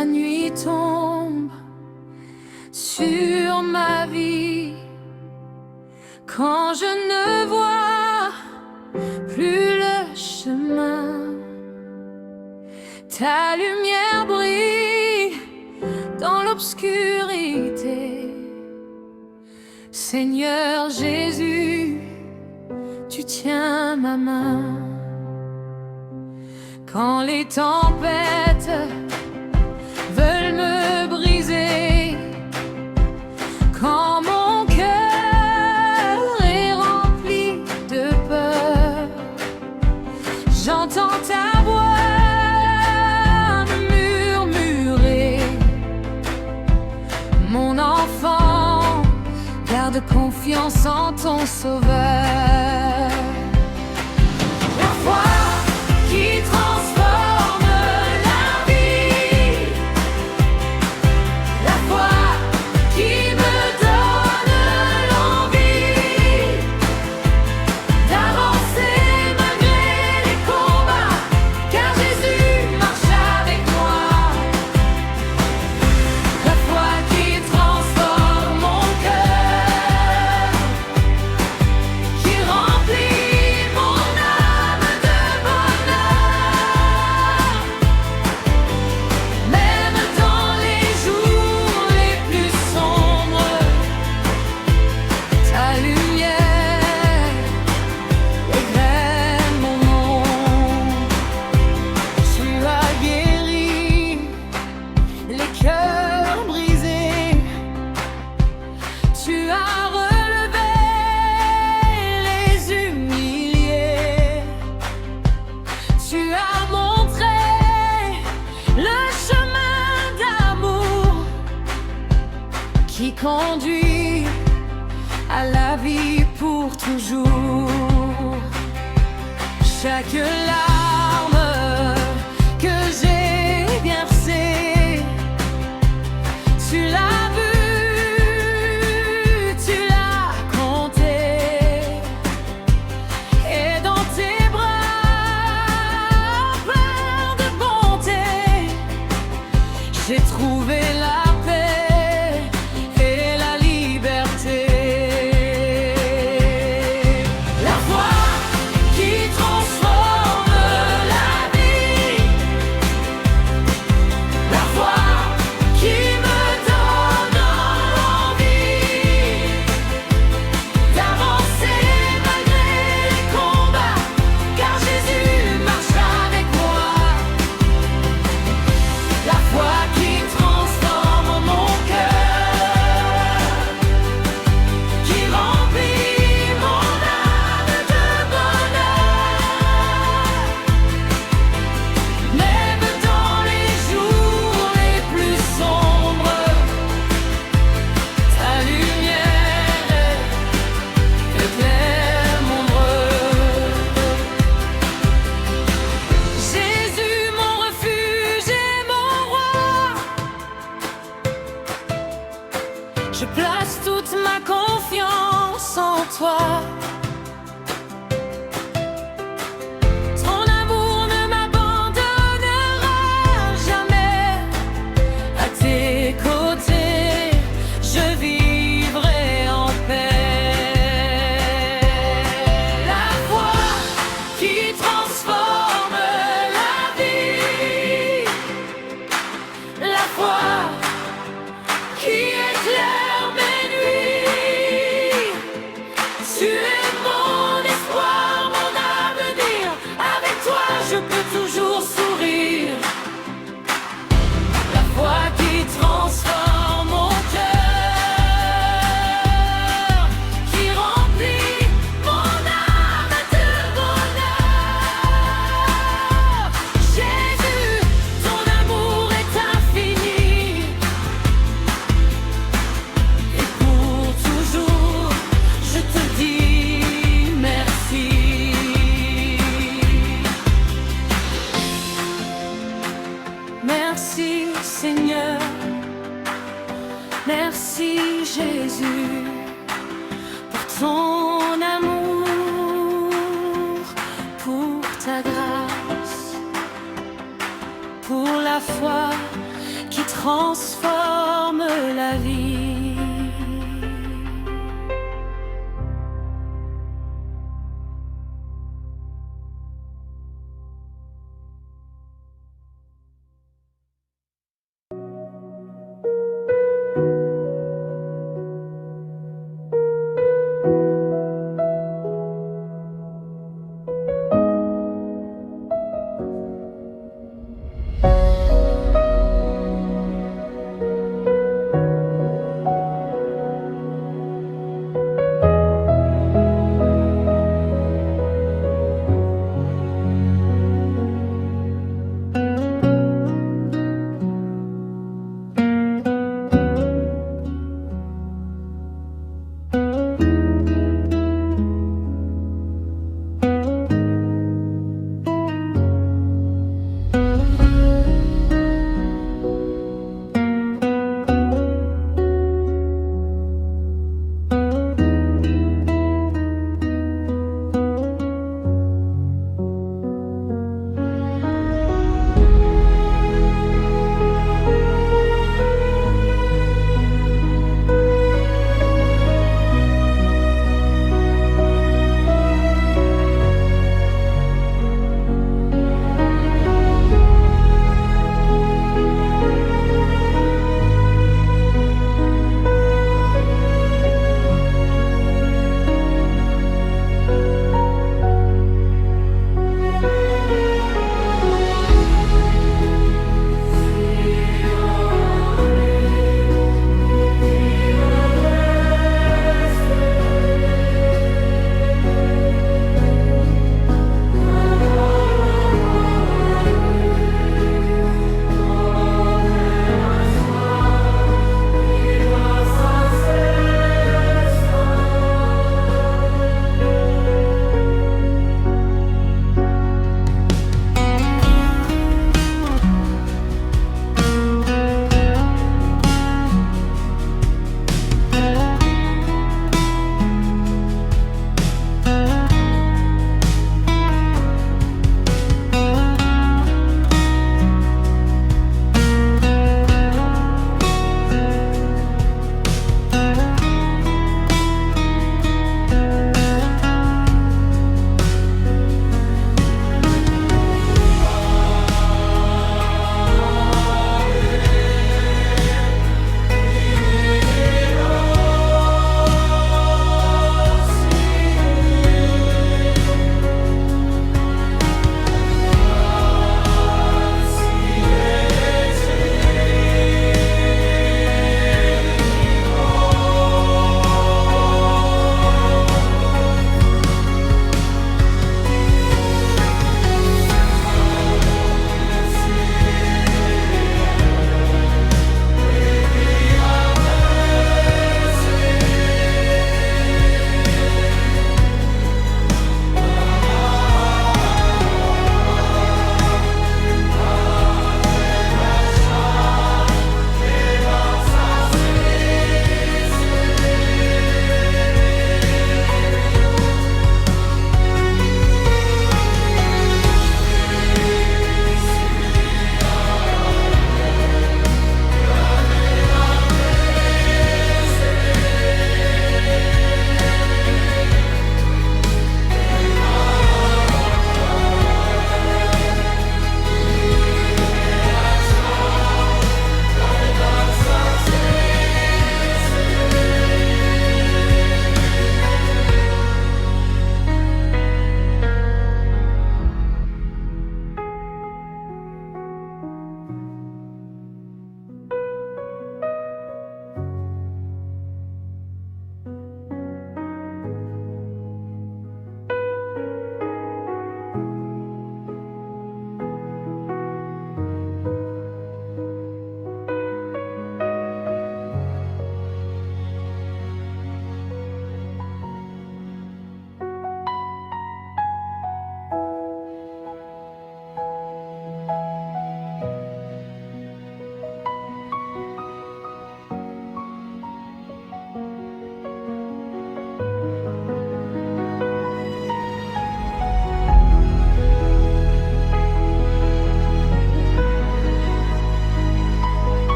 la nuit tombe sur ma vie, quand je ne vois plus le chemin, ta lumière brille dans l'obscurité. Seigneur Jésus, tu tiens ma main. Quand les tempêtes veulent me briser, quand mon cœur est rempli de peur, j'entends ta voix me murmurer: mon enfant, garde confiance en ton Sauveur. La foi qui transforme la vie, la foi qui me donne l'envie d'avancer malgré les combats, car Jésus marche avec moi. La foi qui transforme mon cœur, qui remplit mon âme de bonheur, même dans les jours les plus sombres, ta lumière éclaire mon monde. Tu as guéri les cœurs brisés, tu as relevé les humiliés, tu as montré le chemin d'amour qui conduit à la vie pour toujours. Chaque larme que j'ai versée, tu l'as vu, tu l'as compté, et dans tes bras pleins de bonté, j'ai trouvé la paix et la liberté. La foi qui transforme la vie, la foi qui me donne l'envie d'avancer malgré les combats, car Jésus marche avec moi. La foi qui transforme mon cœur, qui remplit mon âme de bonheur, même dans les jours les plus sombres, ta lumière éclaire mon ombre. Jésus, mon refuge et mon roi, je place toute ma confiance en toi. Ton amour ne m'abandonnera jamais. À tes côtés, je vivrai en paix. La foi qui transforme la vie, la foi qui éclaire mes nuits. Tu es mon espoir, mon avenir. Avec toi, je peux toujours sourire. La foi qui transforme mon cœur, qui remplit mon âme de bonheur. Jésus, ton amour est infini, et pour toujours, je te dis merci. Merci Seigneur, merci Jésus, pour ton amour, pour ta grâce, pour la foi qui transforme la vie.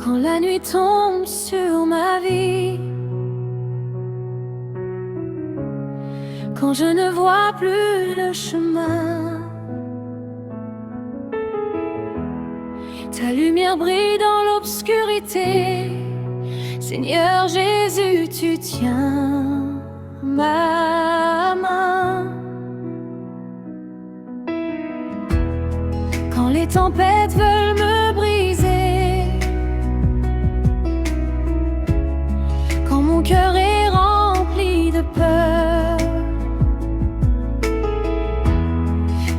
Quand la nuit tombe sur ma vie, quand je ne vois plus le chemin, ta lumière brille dans l'obscurité. Seigneur Jésus, tu tiens ma main. Quand les tempêtes veulent me briser, quand mon cœur est rempli de peur,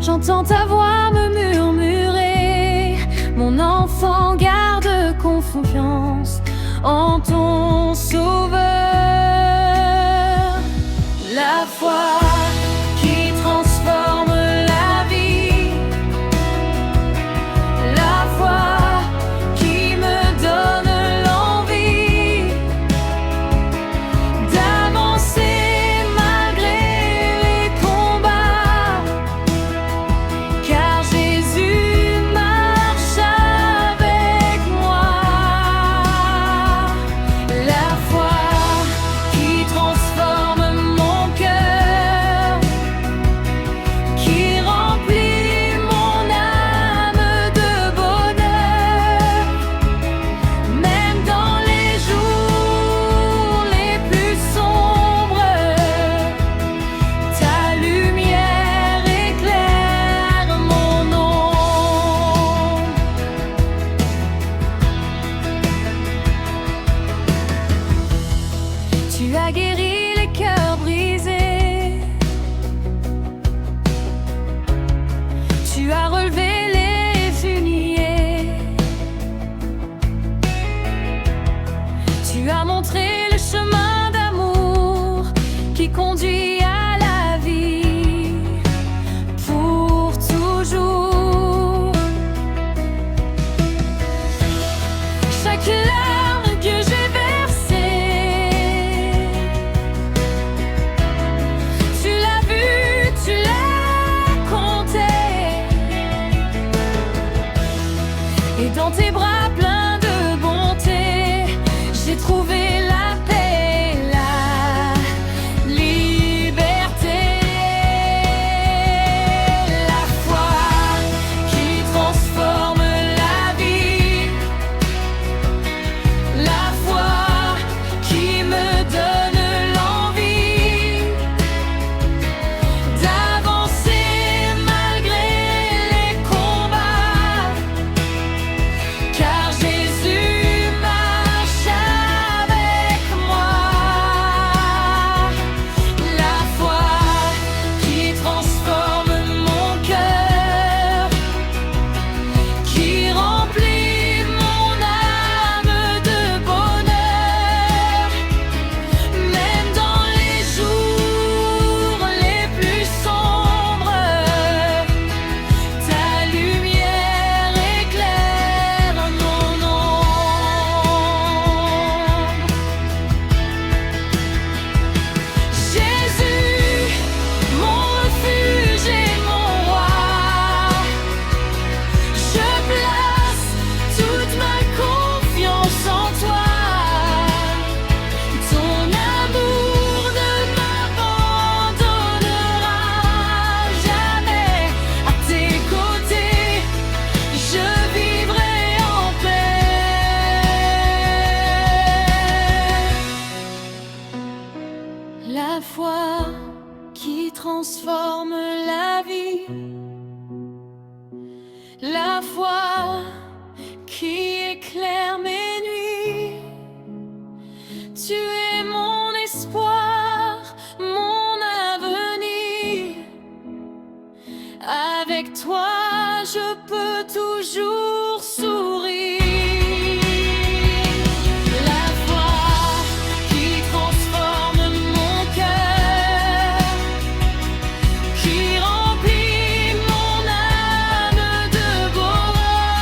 j'entends ta voix me murmurer: mon enfant, garde confiance en ton Sauveur. La foi qui transforme la vie, la foi qui me donne l'envie d'avancer malgré les combats, car Jésus marche avec moi. La foi qui transforme mon cœur, qui remplit mon âme de bonheur, même dans les jours les plus sombres, ta lumière éclaire mon ombre. Tu as guéri les cœurs brisés, tu as relevé les fumiers, tu as montré le chemin d'amour qui conduit à la vie pour toujours. Chaque larme que j'ai versée, tu l'as vu, tu l'as compté, et dans tes bras pleins de bonté, j'ai trouvé la paix, la liberté. La foi qui transforme la vie, la foi qui me donne l'envie d'avancer malgré les combats, car Jésus marche avec moi. La foi qui transforme mon cœur, qui remplit mon âme de bonheur, même dans les jours les plus sombres, ta lumière éclaire mon ombre. Jésus, mon refuge et mon roi, je place toute ma confiance en toi. Ton amour ne m'abandonnera jamais. À tes côtés, je vivrai en paix. La foi qui transforme la vie, la foi qui éclaire mes nuits. Tu es mon espoir, mon avenir. Avec toi, je peux toujours sourire. La foi qui transforme mon cœur, qui remplit mon âme de bonheur,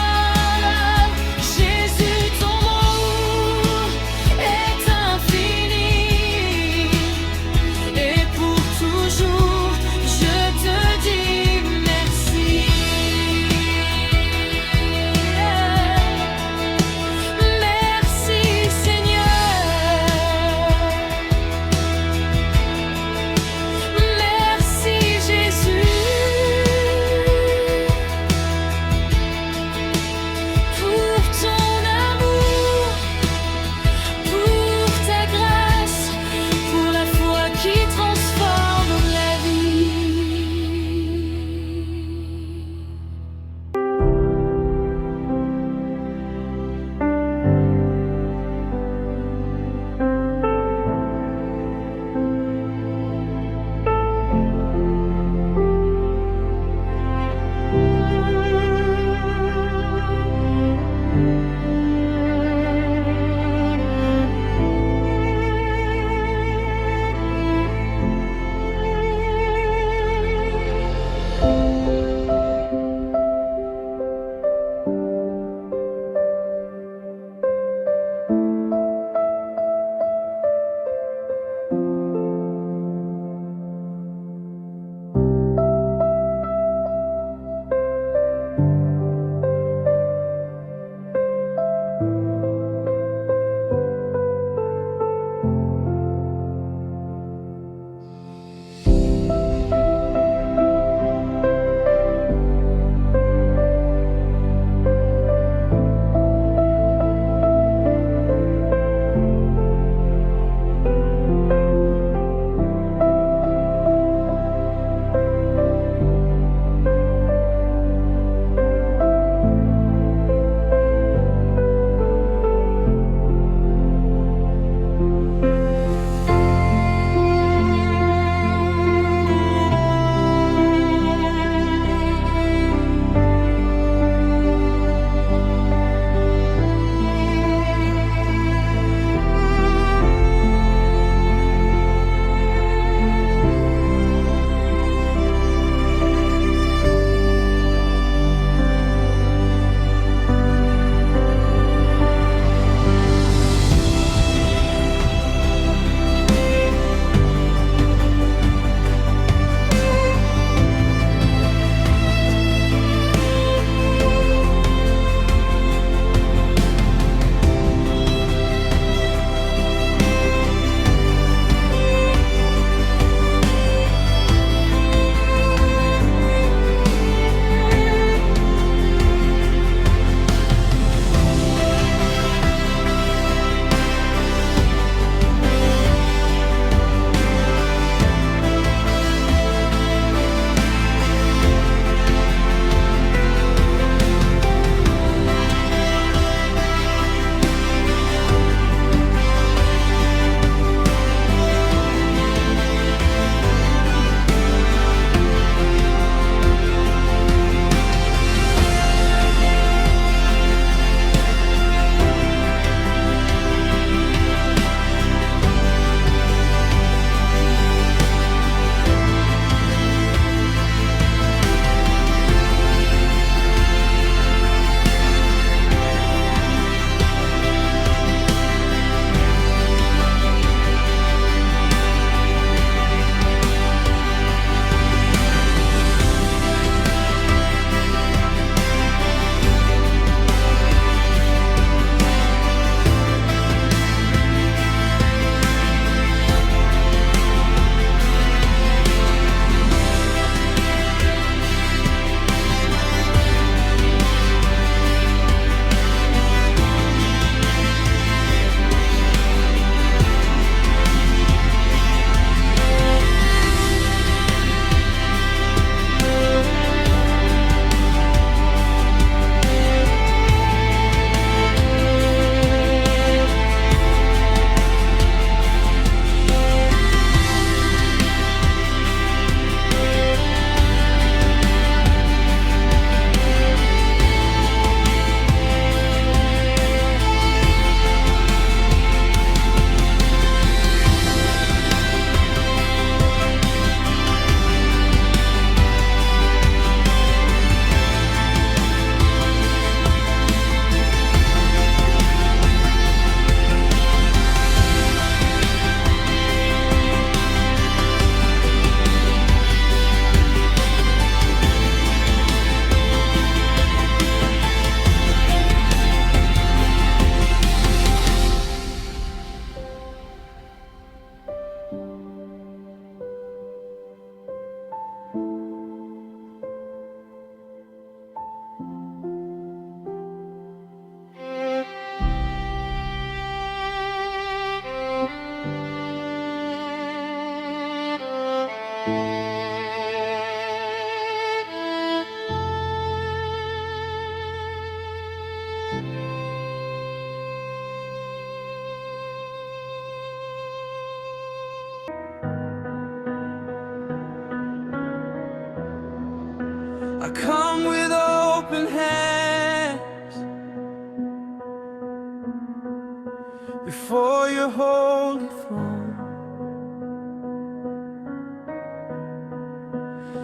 before your holy throne.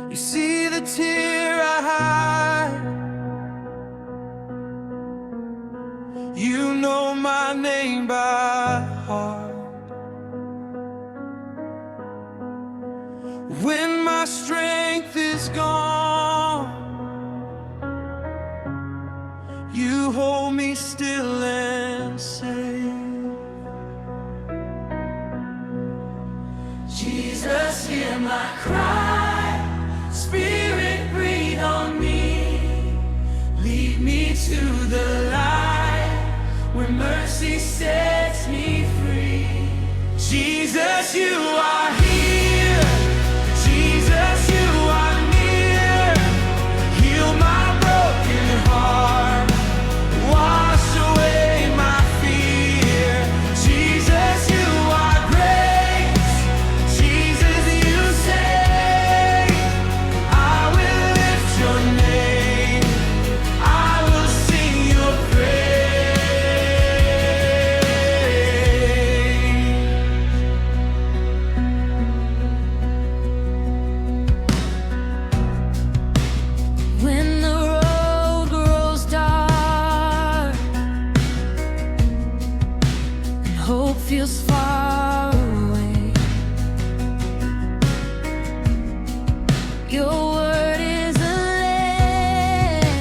You see the tear I hide, you know my name by heart. When my strength is gone, you hold me still and say, Jesus, hear my cry. Spirit, breathe on me. Lead me to the light where mercy sets me free. Jesus, you are here. Jesus, you are near. Heal my broken heart. Wash away my fear. Jesus, you are grace. Jesus, you save. I will lift your name. I will sing your praise. When the road grows dark and hope feels far away, your word is a lamp.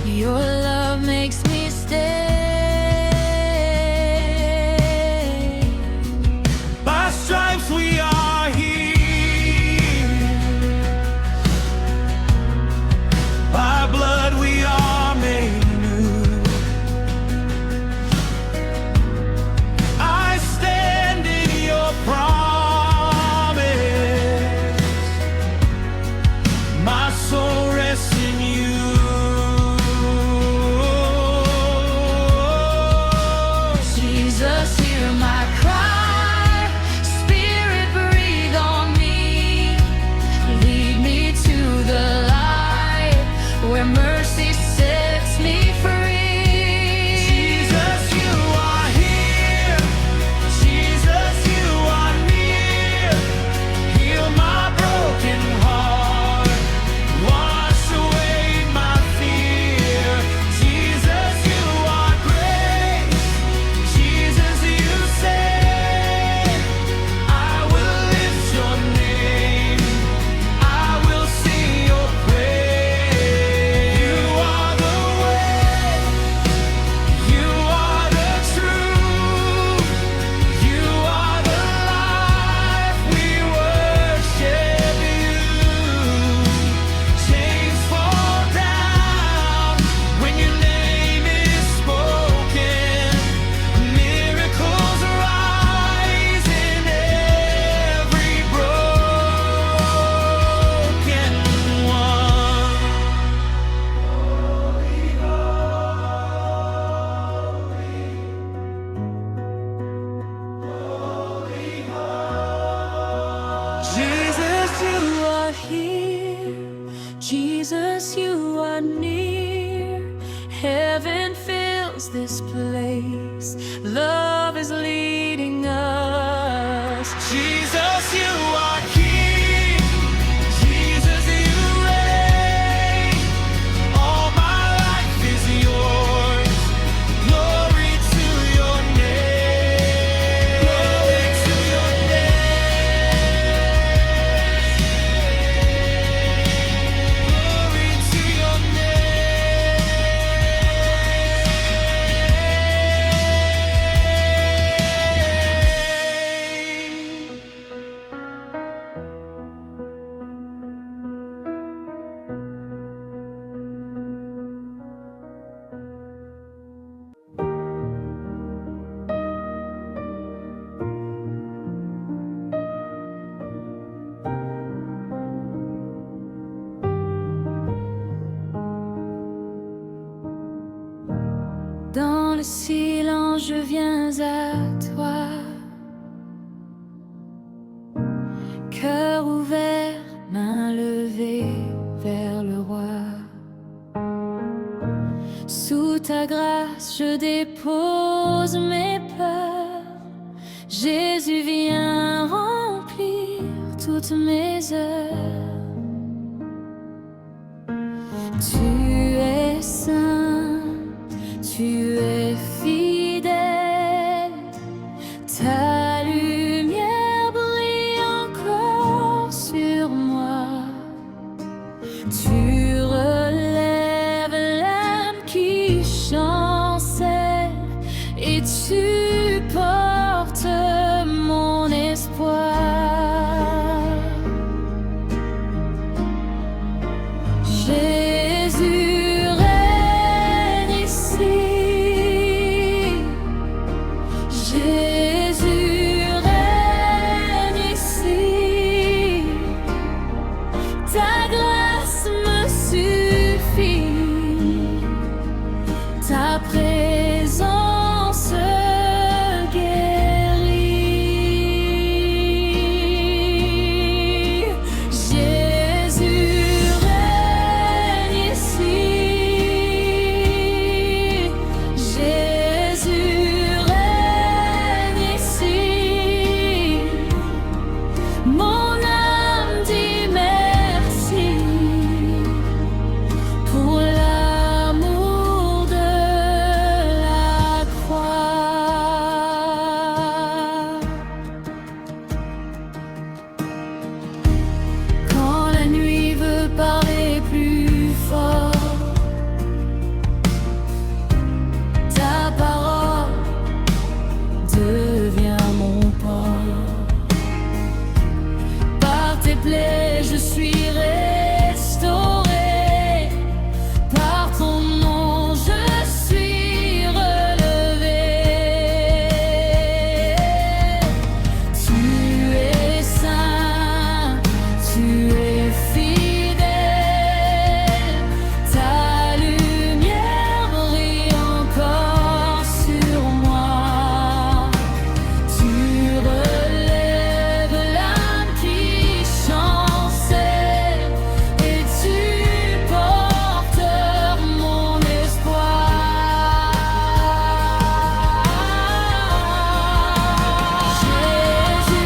Your love makes me stay. By stripes we are healed. By blood we are made new. I stand in your promise. My soul rests in you. Jesus, hear my cry. Spirit, breathe on me. Lead me to the light where mercy sets me free. Jesus, you are here. Jesus, you are near. Heal my broken heart. Wash away my fear. Jesus, you are grace. Jesus, you save. I will lift your name. I will sing your praise. You are the way. You are the truth. You are the life. We worship you. Chains fall down when your name is spoken. Miracles rise in every broken one. Jesus, you are here. Jesus, you are near. Heaven fills this place. Love is leading us. Jesus, you are King. Jesus, you reign. All my life is yours. Glory to your name. Glory to your name. Glory to your name. Dans le silence, je viens à toi. Cœur ouvert, main levée vers le roi. Sous ta grâce, je dépose mes peurs. Jésus, viens remplir toutes mes heures. Tu es saint, tu es fidèle, ta lumière brille encore sur moi. Tu relèves l'âme qui chancelle et tu portes mon espoir. Jésus règne ici. Jésus règne ici. Ta grâce me suffit. Ta présence guérit. Jésus règne ici. Jésus règne ici. Mon âme dit merci pour l'amour de la croix. Quand la nuit veut parler plus fort, ta parole devient mon port. Par tes plaies je suis restauré. Par ton nom je suis relevé. Tu es saint, tu es fidèle. Ta lumière brille encore sur moi. Tu relèves l'âme qui chancelle et tu portes mon espoir. Jésus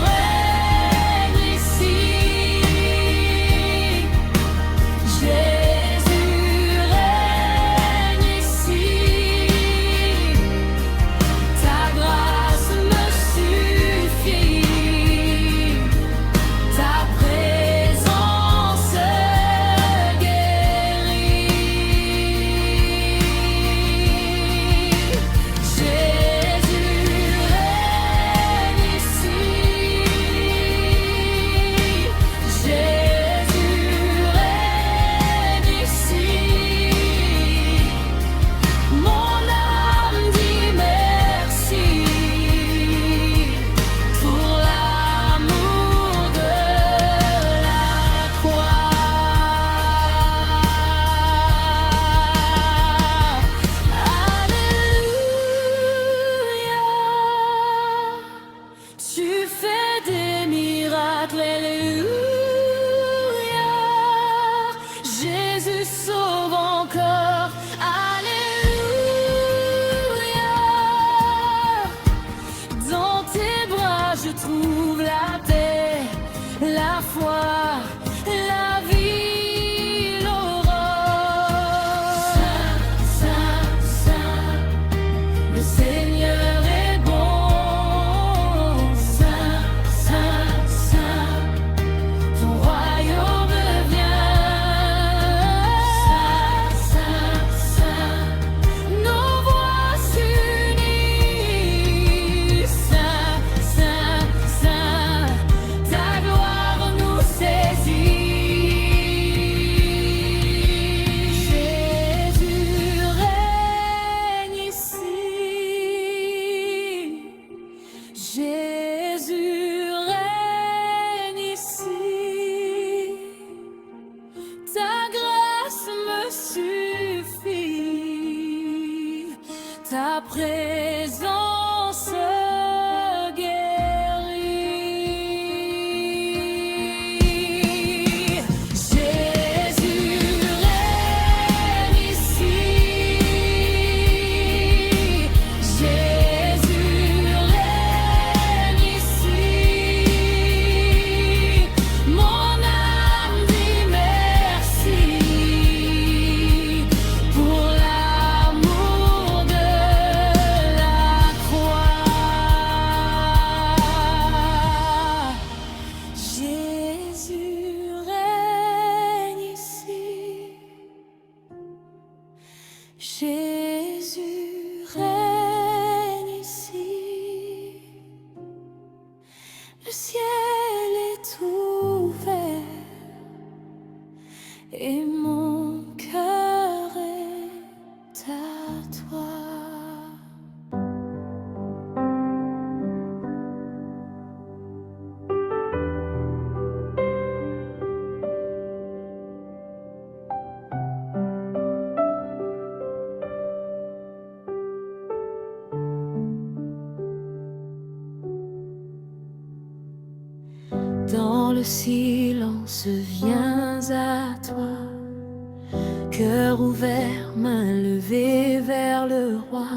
règne ici. Jésus règne ici. Ta grâce me suffit. Ta présence guérit. Jésus règne ici. Jésus règne ici. Mon âme dit merci pour l'amour de la croix. Alléluia. Tu fais des miracles. Alléluia. Jésus sauve encore. Alléluia. Dans tes bras je trouve la paix, la foi, la vie, l'aurore. Saint, Saint, Saint, le Seigneur est bon. Saint, Saint, Saint, ton royaume vient. Saint, Saint, Saint, nos voix s'unissent. Saint, Saint, Saint, ta gloire nous saisit. Jésus règne ici. Jésus règne ici. Ta grâce me suffit. Ta présence guérit. Jésus règne ici. Jésus règne ici, le ciel est ouvert et mon cœur est à toi. Dans le silence, viens à toi, cœur ouvert, main levée vers le roi.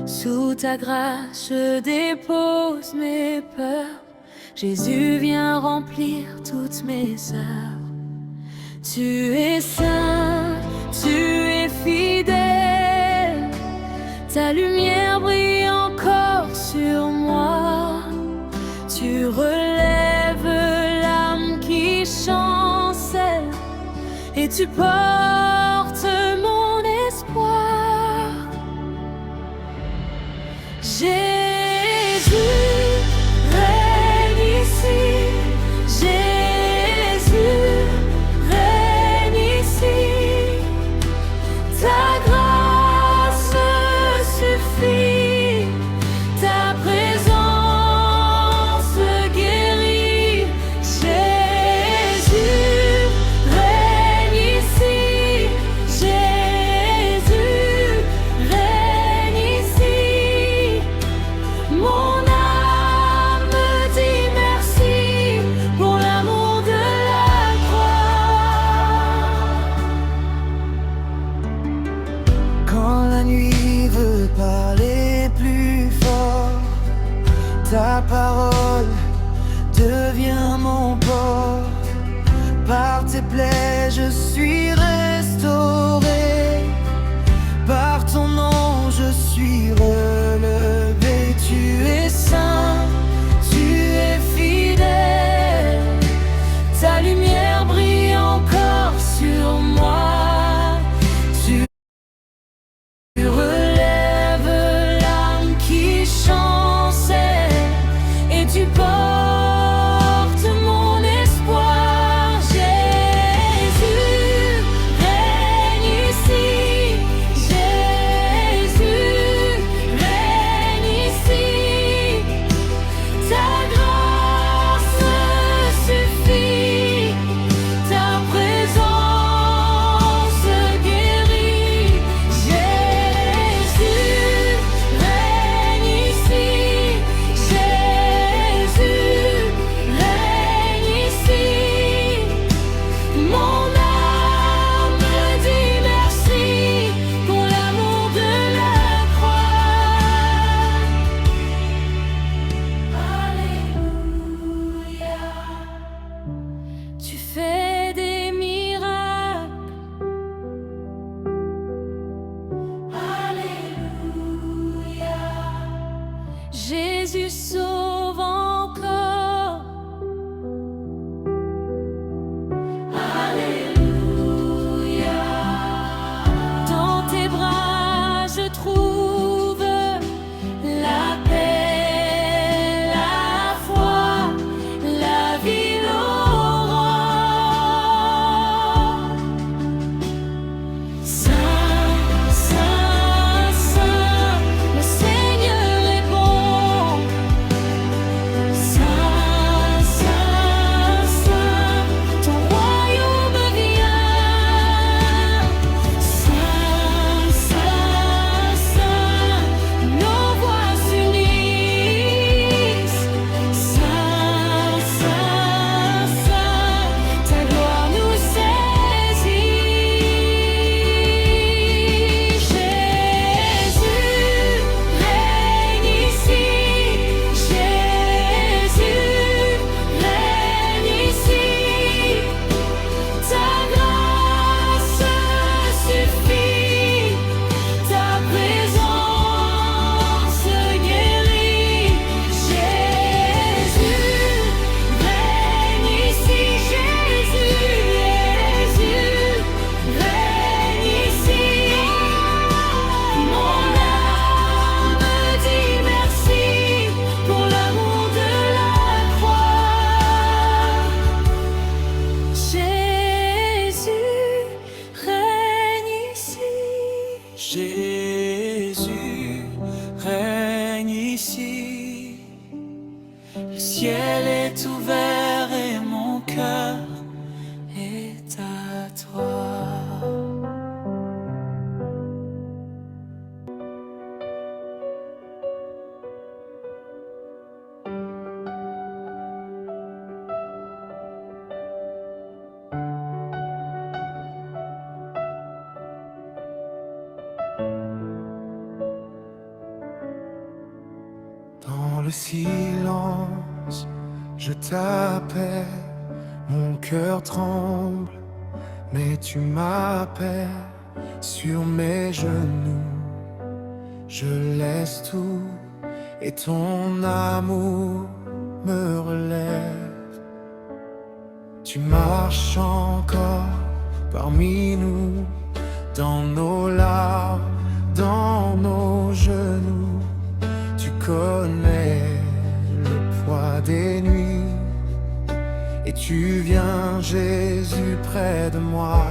Sous ta grâce, je dépose mes peurs. Jésus, viens remplir toutes mes heures. Tu es saint, tu es fidèle, ta lumière brille encore sur moi. Tu relèves l'âme qui chancelle et tu portes mon espoir. Jésus règne ici, Jésus règne ici, ta grâce suffit, ta présence guérit. Jésus règne ici, Jésus règne ici. Mon âme dit merci pour l'amour de la croix. Quand la nuit veut parler plus fort, ta parole devient mon port. Par tes plaies je suis restauré, par ton nom je suis relevé. Tu es saint, tu es fidèle, ta lumière brille encore sur moi. Tu relèves l'âme qui chancelle et tu portes mon espoir. Jésus Jésus règne ici. Le ciel est ouvert et mon cœur est à toi. Dans le silence, je t'appelle, mon cœur tremble, mais tu m'appelles sur mes genoux. Je laisse tout et ton amour me relève. Tu marches encore parmi nous, dans nos larmes, dans nos genoux. Tu connais le poids des nuits et tu viens, Jésus, près de moi.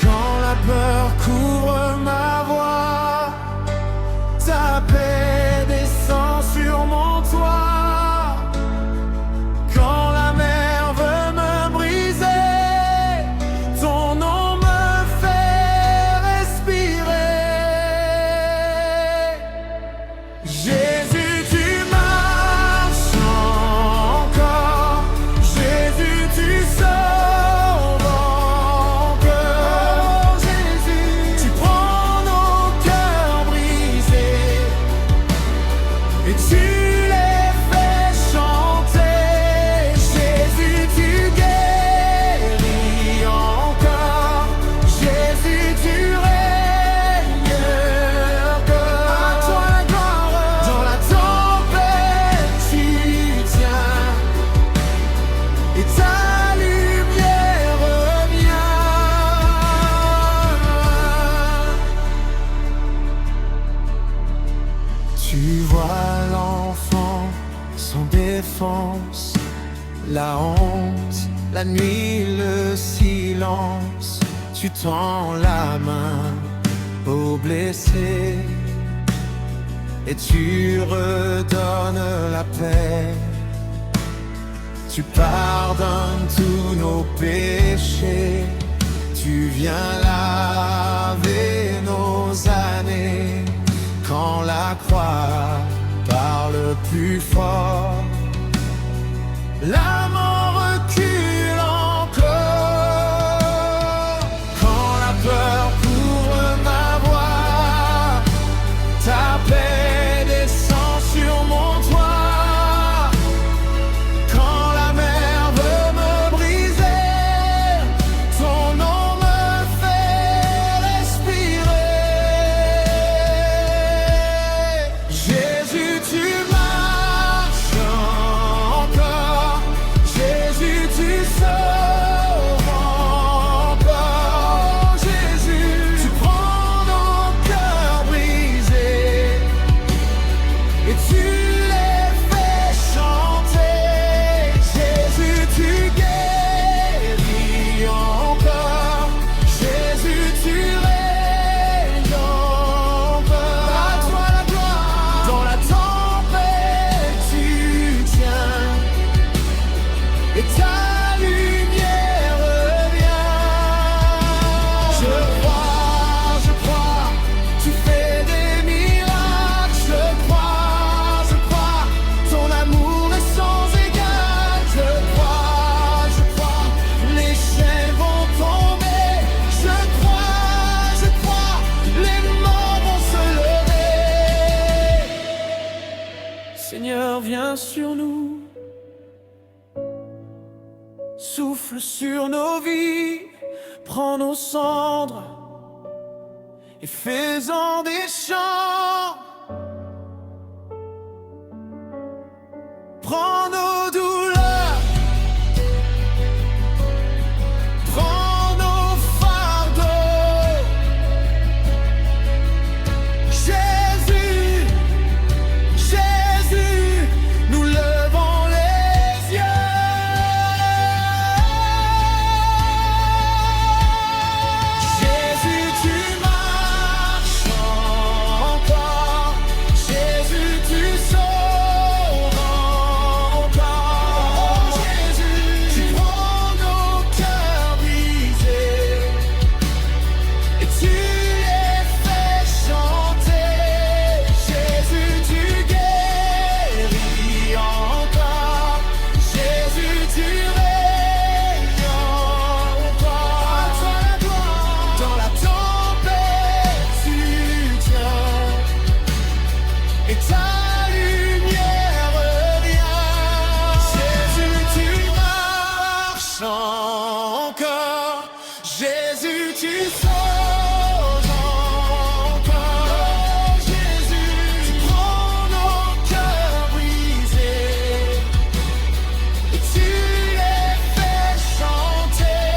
Quand la peur couvre ma voix, ta paix descend sur mon toit. Quand la mer veut me briser, ton nom me fait respirer. Jésus, tu marches encore. Jésus, tu sauves encore. Jésus, tu prends nos cœurs brisés et tu les fais chanter. Jésus, tu guéris encore. Jésus, tu règnes encore. À toi la gloire. Dans la tempête, tu tiens et ta lumière revient. Tu vois l'enfant sans défense, la honte, la nuit, le silence. Tu tends la main aux blessés et tu redonnes la paix. Tu pardonnes tous nos péchés. Tu viens laver nos années. Quand la croix parle plus fort, la mort recule encore. Quand la peur couvre ma voix, ta paix descend sur mon toit. Quand la mer veut me briser, ton nom me fait respirer. Jésus, tu marches encore. Jésus, tu sauves encore. Jésus, tu prends nos cœurs brisés et tu les fais chanter. Jésus, tu guéris encore. Jésus, tu règnes encore. À toi la gloire. Dans la tempête, tu tiens et ta lumière revient. Je crois, tu fais des miracles. Je crois, ton amour est sans égal. Je crois, les chaînes vont tomber. Je crois, les morts vont se lever. Seigneur, viens sur nous. Souffle sur nos vies, prends nos cendres et fais-en des chants. Prends nos douleurs, prends nos fardeaux. Jésus, nous levons les yeux. Jésus, tu Jésus, tu sauves encore. Jésus, tu prends nos cœurs brisés et tu les fais chanter.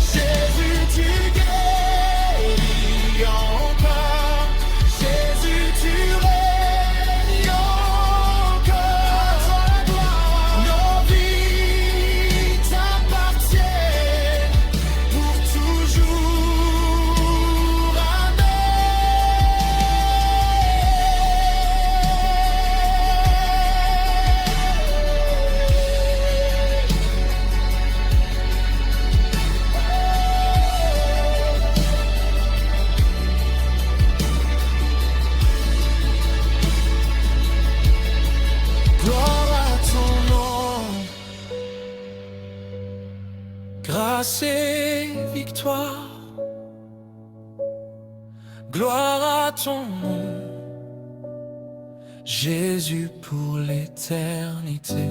Jésus, tu guéris encore. Jésus, tu règnes encore. Nos vies t'appartiennent pour toujours. Gloire à ton nom, grâce et victoire. Gloire à ton nom, Jésus pour l'éternité.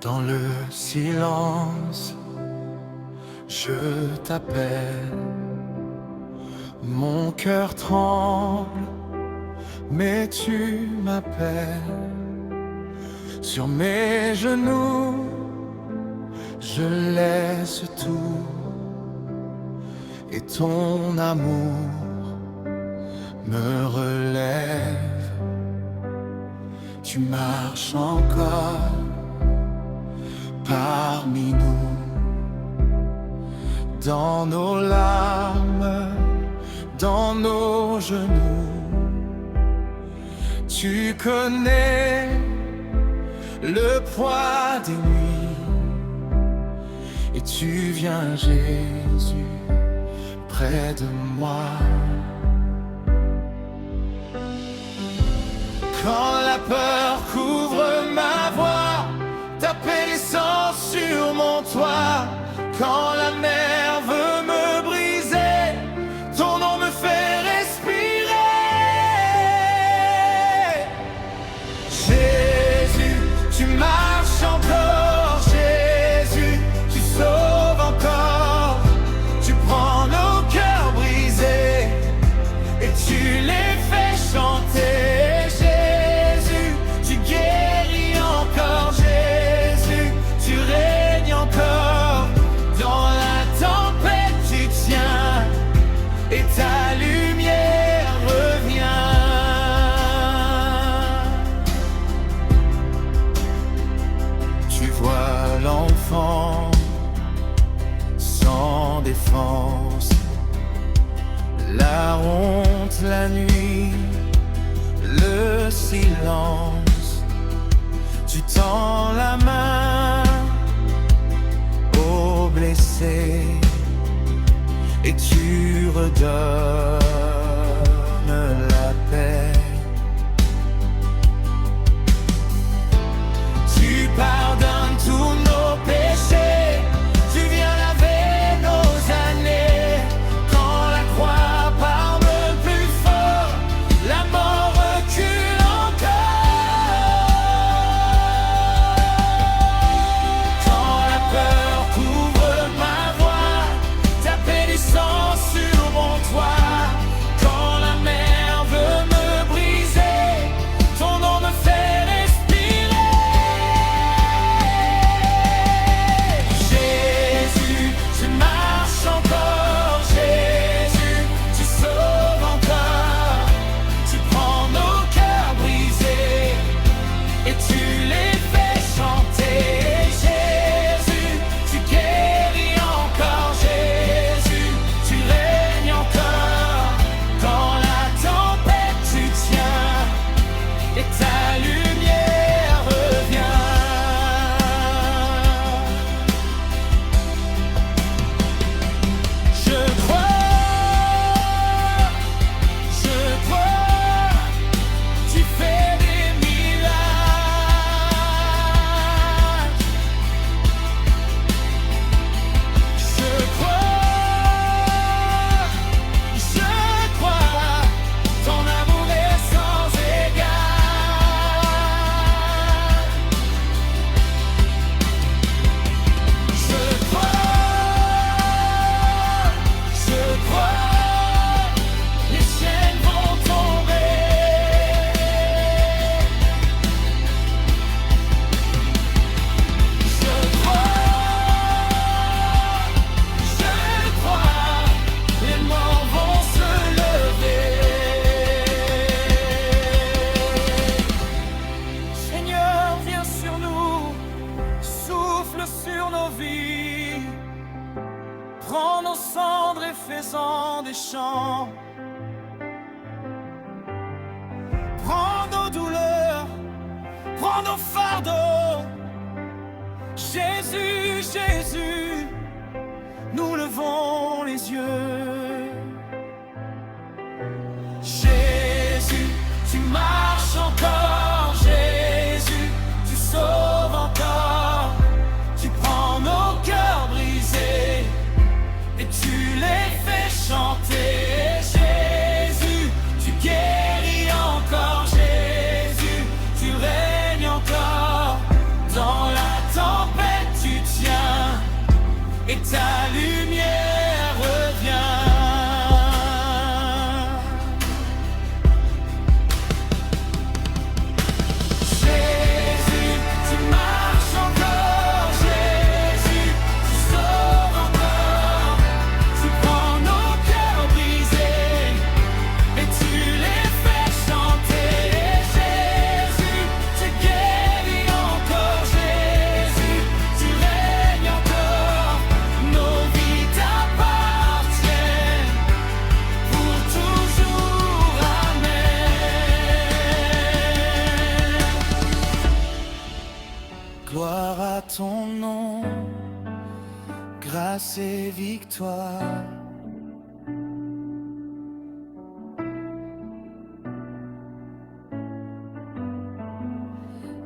Dans le silence, je t'appelle. Mon cœur tremble, mais tu m'appelles. Sur mes genoux, je laisse tout. Et ton amour me relève. Tu marches encore parmi nous. Dans nos larmes, dans nos genoux, tu connais le poids des nuits. Et tu viens, Jésus, près de moi. Quand la peur couvre ma voix, ta paix descend sur mon toit. Quand la mer veut me briser, ton nom me fait respirer. Jésus, tu marches encore. Jésus, tu sauves encore. Tu prends nos cœurs brisés et tu les fais chanter. Jésus, tu guéris encore. Jésus, tu règnes encore. Dans la tempête, tu tiens et ta lumière revient. Tu vois l'enfant sans défense, la honte, la nuit, le silence. Tu tends la main aux blessés et tu redonnes la paix. Tu pardonnes tous nos péchés, tu viens laver nos années. Quand la croix parle plus fort, la mort recule encore. Quand la peur couvre ma voix, ta paix descend sur mon toit. faisant des chants. Prends nos douleurs, prends nos fardeaux. Jésus, Jésus, nous levons les yeux. Jésus, tu marches encore. Jésus, tu sauves encore. Tu prends nos cœurs brisés et tu les fais chanter. Jésus, tu guéris encore. Jésus, tu règnes encore. Dans la tempête tu tiens et ta lumière revient. Jésus, tu marches encore. Jésus, tu sauves encore. Tu prends nos cœurs brisés et tu les fais chanter. Jésus, tu guéris encore. Jésus, tu règnes encore. Nos vies t'appartiennent pour toujours. Amen. Gloire à ton nom, grâce et victoire.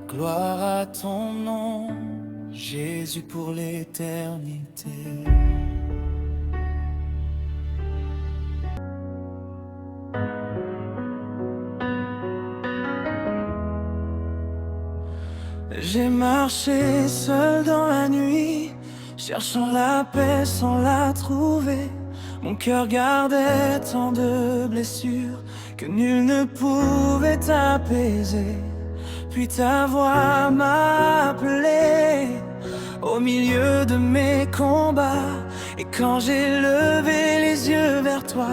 Gloire à ton nom, Jésus pour l'éternité. J'ai marché seul dans la nuit, cherchant la paix sans la trouver. Mon cœur gardait tant de blessures que nul ne pouvait apaiser. Puis ta voix m'a appelé au milieu de mes combats. Et quand j'ai levé les yeux vers toi,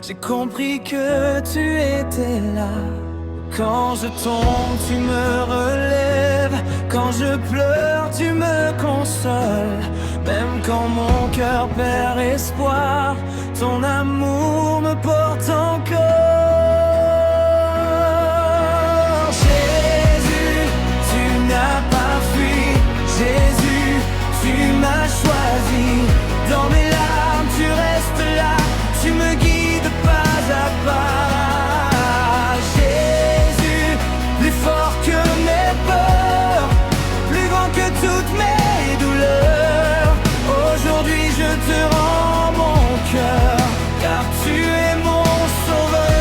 j'ai compris que tu étais là. Quand je tombe, tu me relèves. Quand je pleure, tu me consoles. Même quand mon cœur perd espoir, ton amour me porte encore. Jésus, tu n'as pas fui. Jésus, tu m'as choisi. Dans mes larmes, tu restes là. Tu me guides pas à pas. Jésus, plus fort que mes peurs, plus grand que toutes mes douleurs. Aujourd'hui je te rends mon cœur, car tu es mon sauveur.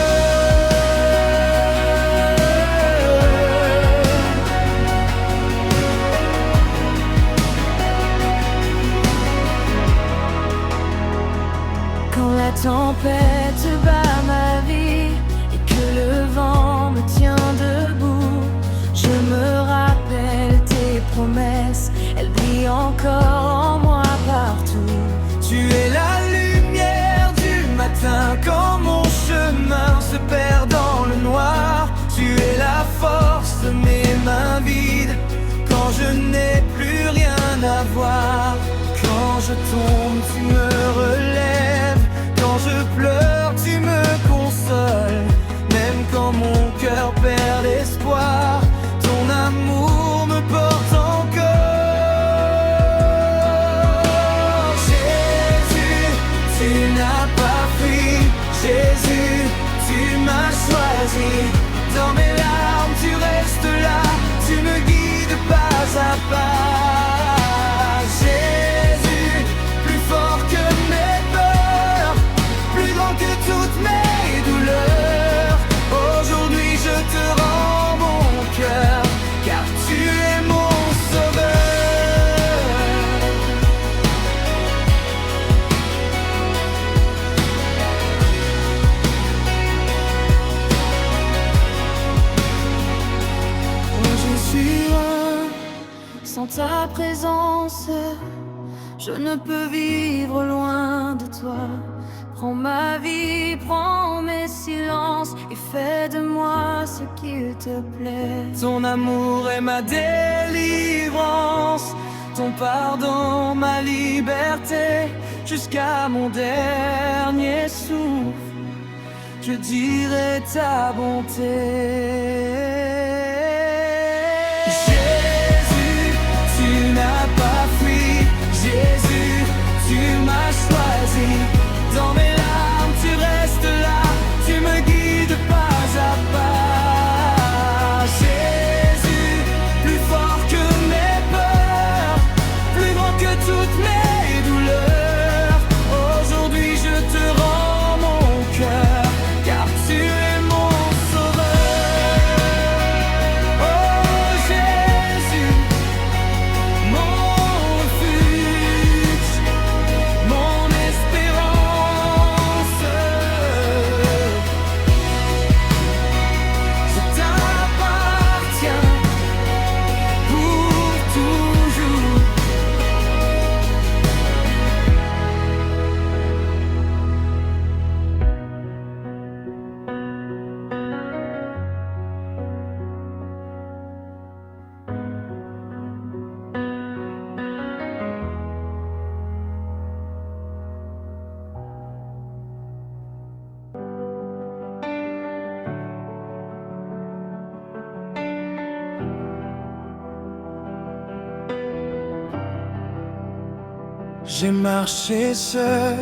Quand la tempête bat ma vie et que le vent me tient debout, je me rappelle tes promesses, elles brillent encore en moi partout. Tu es la lumière du matin quand mon chemin se perd dans le noir. Tu es la force de mes mains vides quand je n'ai plus rien à voir. Quand je tombe, tu me relèves. Quand je pleure, tu me consoles. Même quand mon cœur perd l'espoir, ton amour me porte encore. Jésus, tu n'as pas fui. Jésus, tu m'as choisi. Dans mes larmes, tu restes là. Tu me guides pas à pas. Jésus, plus fort que mes peurs, plus grand que toutes mes douleurs. Aujourd'hui je te rends mon cœur, car tu es mon sauveur. Je suis loin, sans ta présence, je ne peux vivre loin de toi. Prends ma vie, prends mes silences et fais de moi ce qu'il te plaît. Ton amour est ma délivrance, ton pardon, ma liberté, jusqu'à mon dernier souffle, je dirai ta bonté. Jésus, tu n'as pas fui. Jésus, tu m'as choisi. Dans mes larmes, tu restes là. Tu me guides pas à pas. Jésus, plus fort que mes peurs, plus grand que toutes mes douleurs. Aujourd'hui, je te rends mon cœur, car tu es mon sauveur. Oh Jésus, mon refuge, mon espérance. Je t'appartiens pour toujours. J'ai marché seul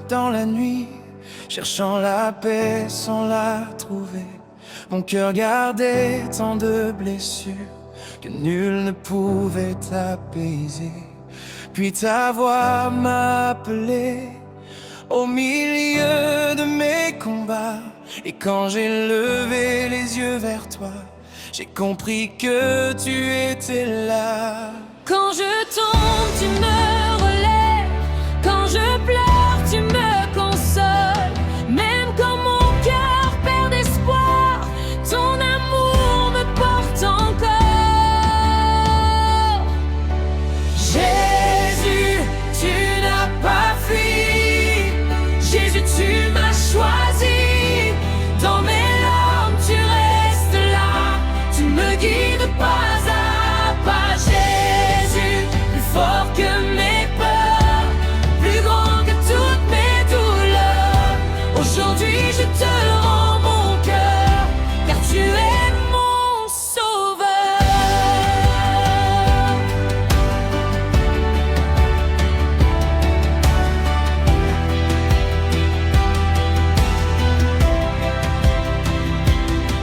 dans la nuit, cherchant la paix sans la trouver. Mon cœur gardait tant de blessures que nul ne pouvait apaiser. Puis ta voix m'a appelé au milieu de mes combats. Et quand j'ai levé les yeux vers toi, j'ai compris que tu étais là. Quand je tombe, tu me relèves. Quand je pleure, tu me consoles. Même quand mon cœur perd espoir, ton amour me porte encore. Jésus, tu n'as pas fui. Jésus, tu m'as choisi. Dans mes larmes, tu restes là. Tu me guides pas à pas. Jésus, plus fort que mes peurs, plus grand que toutes mes douleurs. Aujourd'hui, je te rends mon cœur, car tu es mon sauveur.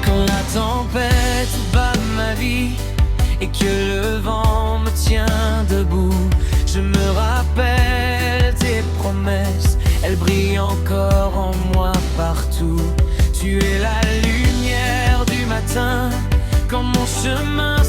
Quand la tempête bat ma vie et que le vent me tient debout, je me rappelle tes promesses, elles brillent encore en moi partout. Tu es la lumière du matin quand mon chemin